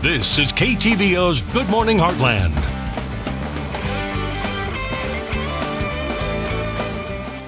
This is KTVO's Good Morning Heartland.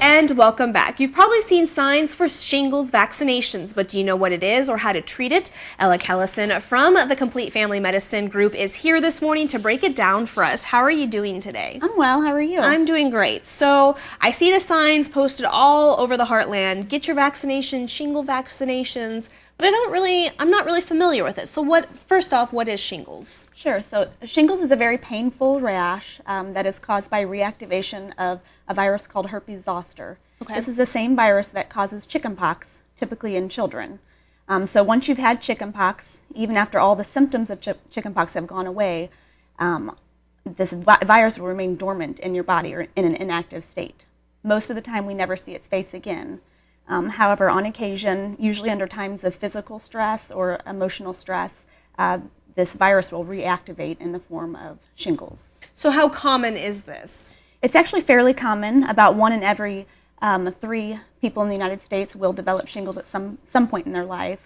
And welcome back. You've probably seen signs for shingles vaccinations, but do you know what it is or how to treat it? Ella Kellison from the Complete Family Medicine Group is here this morning to break it down for us. How are you doing today? I'm well. How are you? I'm doing great. So I see the signs posted all over the Heartland. Get your vaccination, shingle vaccinations, but I'm not really familiar with it. So first off, what is shingles? Sure. So shingles is a very painful rash that is caused by reactivation of a virus called herpes zoster. Okay. This is the same virus that causes chickenpox, typically in children. So once you've had chickenpox, even after all the symptoms of chickenpox have gone away, this virus will remain dormant in your body or in an inactive state. Most of the time, we never see its face again. However, on occasion, usually under times of physical stress or emotional stress, this virus will reactivate in the form of shingles. So how common is this? It's actually fairly common. About 1 in every 3 people in the United States will develop shingles at some point in their life.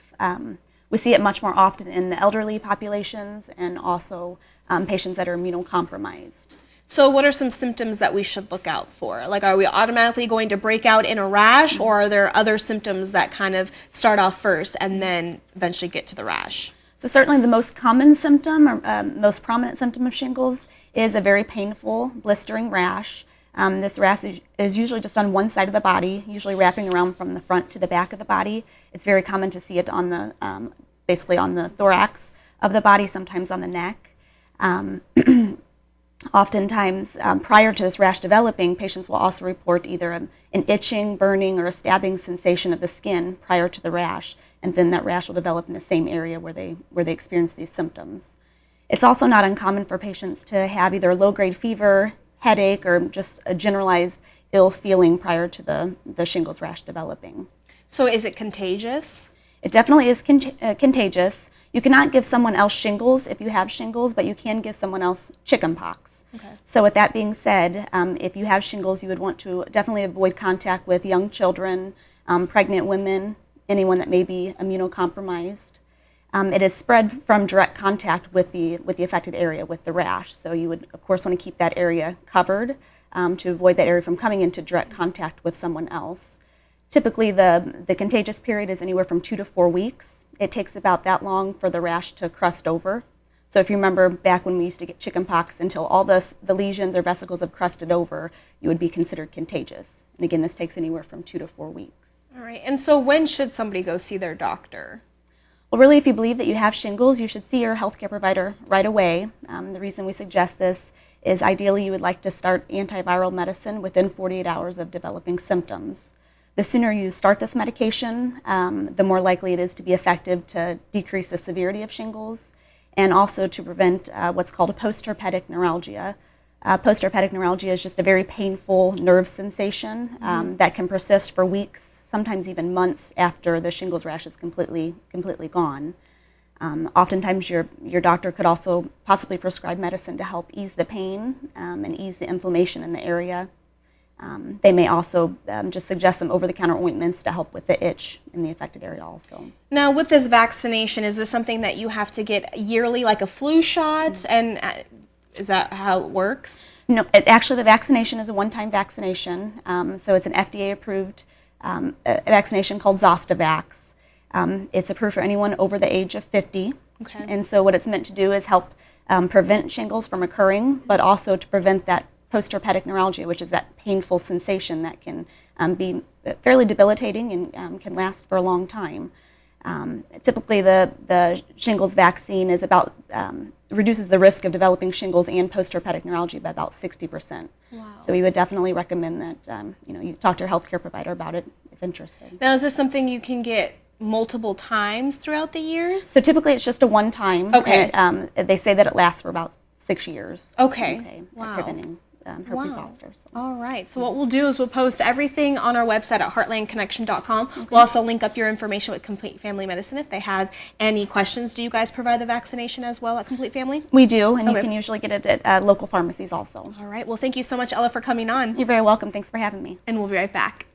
We see it much more often in the elderly populations and also patients that are immunocompromised. So what are some symptoms that we should look out for? Like, are we automatically going to break out in a rash, or are there other symptoms that kind of start off first and then eventually get to the rash? So certainly the most common symptom or most prominent symptom of shingles is a very painful, blistering rash. This rash is usually just on one side of the body, usually wrapping around from the front to the back of the body. It's very common to see it on the, basically on the thorax of the body, sometimes on the neck. Oftentimes, prior to this rash developing, patients will also report either an itching, burning, or a stabbing sensation of the skin prior to the rash, and then that rash will develop in the same area where they experience these symptoms. It's also not uncommon for patients to have either low-grade fever, headache, or just a generalized ill feeling prior to the shingles rash developing. So is it contagious? It definitely is contagious. You cannot give someone else shingles if you have shingles, but you can give someone else chickenpox. Okay. So with that being said, if you have shingles, you would want to definitely avoid contact with young children, pregnant women, anyone that may be immunocompromised. It is spread from direct contact with the affected area, with the rash. So you would, of course, want to keep that area covered to avoid that area from coming into direct contact with someone else. Typically, the contagious period is anywhere from 2 to 4 weeks. It takes about that long for the rash to crust over. So if you remember back when we used to get chickenpox, until all the lesions or vesicles have crusted over, you would be considered contagious. And again, this takes anywhere from 2 to 4 weeks. All right. And so when should somebody go see their doctor? Well, really, if you believe that you have shingles, you should see your healthcare provider right away. The reason we suggest this is ideally you would like to start antiviral medicine within 48 hours of developing symptoms. The sooner you start this medication, the more likely it is to be effective to decrease the severity of shingles and also to prevent what's called a postherpetic neuralgia. Postherpetic neuralgia is just a very painful nerve sensation that can persist for weeks, sometimes even months after the shingles rash is completely gone. Oftentimes your doctor could also possibly prescribe medicine to help ease the pain and ease the inflammation in the area. They may also just suggest some over-the-counter ointments to help with the itch in the affected area also. Now, with this vaccination, is this something that you have to get yearly, like a flu shot? And is that how it works? No, actually the vaccination is a one-time vaccination. So it's an FDA-approved vaccination called Zostavax. It's approved for anyone over the age of 50. Okay. And so what it's meant to do is help prevent shingles from occurring, but also to prevent that postherpetic neuralgia, which is that painful sensation that can be fairly debilitating and can last for a long time. Typically, the shingles vaccine is reduces the risk of developing shingles and postherpetic neuralgia by about 60%. Wow. So we would definitely recommend that you talk to your healthcare provider about it if interested. Now, is this something you can get multiple times throughout the years? So typically, it's just a one-time. Okay. And, they say that it lasts for about 6 years. Okay. Wow. Preventing herpes zoster. All right. So what we'll do is we'll post everything on our website at heartlandconnection.com. Okay. We'll also link up your information with Complete Family Medicine if they have any questions. Do you guys provide the vaccination as well at Complete Family? We do, and you can usually get it at local pharmacies also. All right. Well, thank you so much, Ella, for coming on. You're very welcome. Thanks for having me. And we'll be right back.